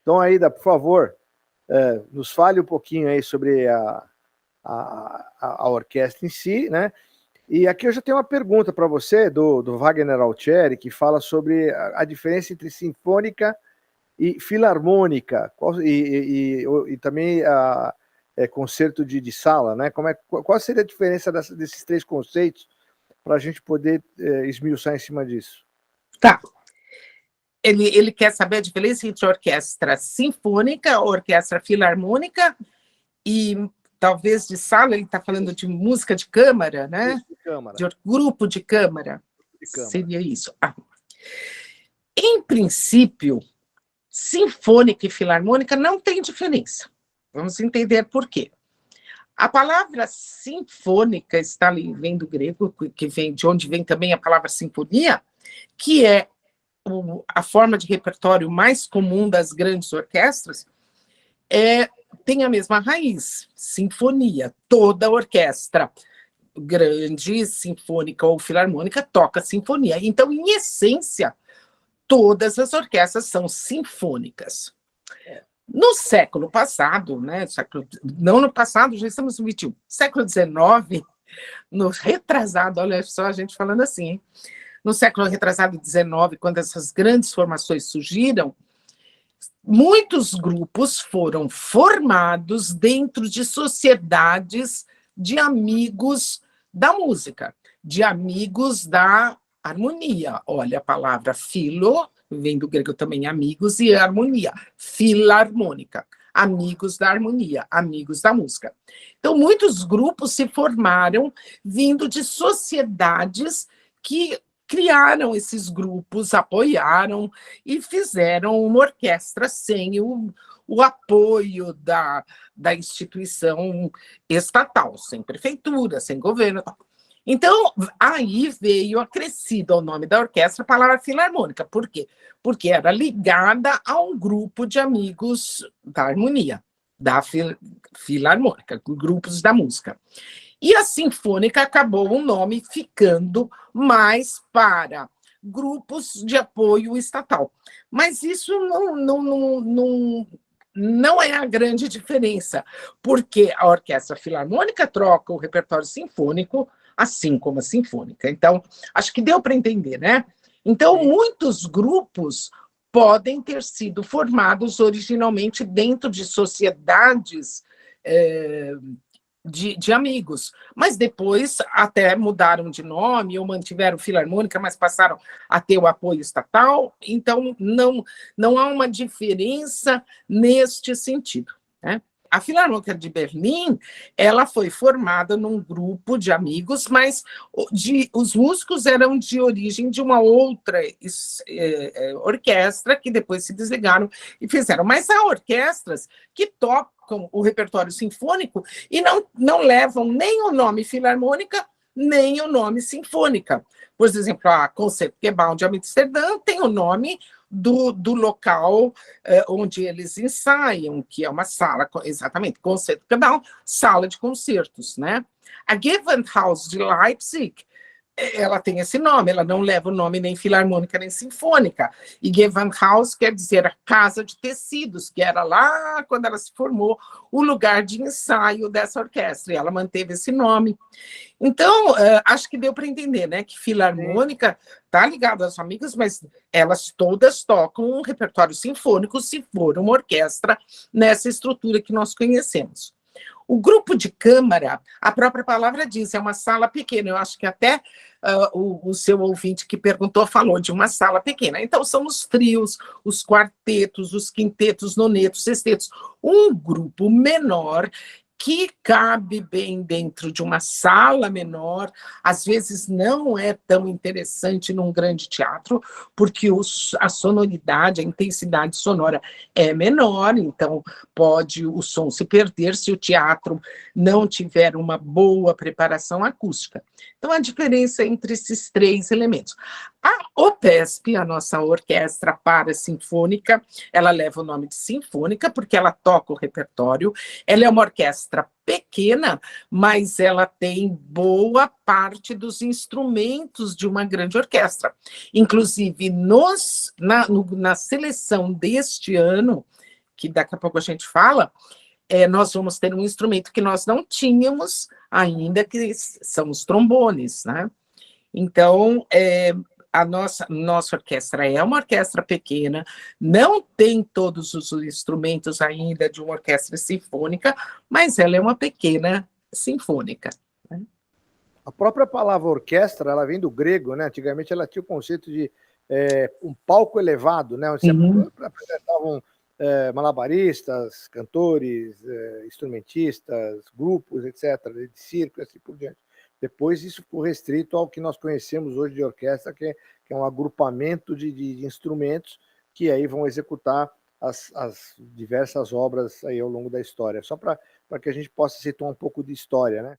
Então, Aida, por favor, nos fale um pouquinho aí sobre a orquestra em si, né? E aqui eu já tenho uma pergunta para você, do Wagner Altieri, que fala sobre a diferença entre sinfônica e filarmônica, e também concerto de sala, né? Qual seria a diferença desses três conceitos para a gente poder esmiuçar em cima disso? Tá. Ele quer saber a diferença entre orquestra sinfônica, orquestra filarmônica e talvez de sala. Ele está falando de música de câmara, né? De câmara. De grupo de câmara. câmara. Seria isso. Em princípio, sinfônica e filarmônica não tem diferença. Vamos entender por quê. A palavra sinfônica está ali, vem do grego, que vem de onde vem também a palavra sinfonia, que é a forma de repertório mais comum das grandes orquestras, tem a mesma raiz, sinfonia. Toda orquestra grande, sinfônica ou filarmônica, toca sinfonia. Então, em essência, todas as orquestras são sinfônicas. No século passado, né, não no passado, já estamos no XXI, século XIX, no retrasado, olha só a gente falando assim, hein? No século retrasado XIX, quando essas grandes formações surgiram, muitos grupos foram formados dentro de sociedades de amigos da música, de amigos da harmonia. Olha a palavra filo, vem do grego também amigos, e harmonia, filarmônica, amigos da harmonia, amigos da música. Então, muitos grupos se formaram vindo de sociedades que criaram esses grupos, apoiaram e fizeram uma orquestra sem o apoio da instituição estatal, sem prefeitura, sem governo. Então, aí veio acrescido ao nome da orquestra a palavra filarmônica. Por quê? Porque era ligada a um grupo de amigos da harmonia, da filarmônica, grupos da música. E a sinfônica acabou o nome ficando mais para grupos de apoio estatal. Mas isso não é a grande diferença, porque a orquestra filarmônica troca o repertório sinfônico, assim como a sinfônica. Então, acho que deu para entender, né? Então, muitos grupos podem ter sido formados originalmente dentro de sociedades de amigos, mas depois até mudaram de nome ou mantiveram filarmônica, mas passaram a ter o apoio estatal. Então, não há uma diferença neste sentido, né? A Filarmônica de Berlim, ela foi formada num grupo de amigos, mas os músicos eram de origem de uma outra orquestra, que depois se desligaram e fizeram. Mas há orquestras que tocam o repertório sinfônico e não levam nem o nome filarmônica, nem o nome sinfônica. Por exemplo, a Concertgebouw de Amsterdã tem o nome do local onde eles ensaiam, que é uma sala, exatamente, Concertgebouw, sala de concertos, né? A Gewandhaus de Leipzig, ela tem esse nome, ela não leva o nome nem filarmônica nem sinfônica. E Gewandhaus quer dizer a casa de tecidos, que era lá, quando ela se formou, o lugar de ensaio dessa orquestra, e ela manteve esse nome. Então, acho que deu para entender, né, que filarmônica está ligada aos amigos, mas elas todas tocam um repertório sinfônico se for uma orquestra nessa estrutura que nós conhecemos. O grupo de câmara, a própria palavra diz, é uma sala pequena. Eu acho que até o seu ouvinte que perguntou falou de uma sala pequena. Então, são os trios, os quartetos, os quintetos, nonetos, sextetos. Um grupo menor que cabe bem dentro de uma sala menor, às vezes não é tão interessante num grande teatro, porque a sonoridade, a intensidade sonora é menor, então pode o som se perder se o teatro não tiver uma boa preparação acústica. Então, a diferença entre esses três elementos. A OPESP, a nossa Orquestra Parasinfônica, ela leva o nome de sinfônica, porque ela toca o repertório, ela é uma orquestra pequena, mas ela tem boa parte dos instrumentos de uma grande orquestra. Inclusive, na seleção deste ano, que daqui a pouco a gente fala, nós vamos ter um instrumento que nós não tínhamos ainda, que são os trombones, né? Então, a nossa orquestra é uma orquestra pequena, não tem todos os instrumentos ainda de uma orquestra sinfônica, mas ela é uma pequena sinfônica. Né? A própria palavra orquestra, ela vem do grego, né? Antigamente ela tinha o conceito de um palco elevado, né? Onde se apresentavam malabaristas, cantores, instrumentistas, grupos, etc., de circo, assim por diante. Depois isso ficou restrito ao que nós conhecemos hoje de orquestra, que é um agrupamento de instrumentos que aí vão executar as diversas obras aí ao longo da história. Só para que a gente possa situar um pouco de história, né?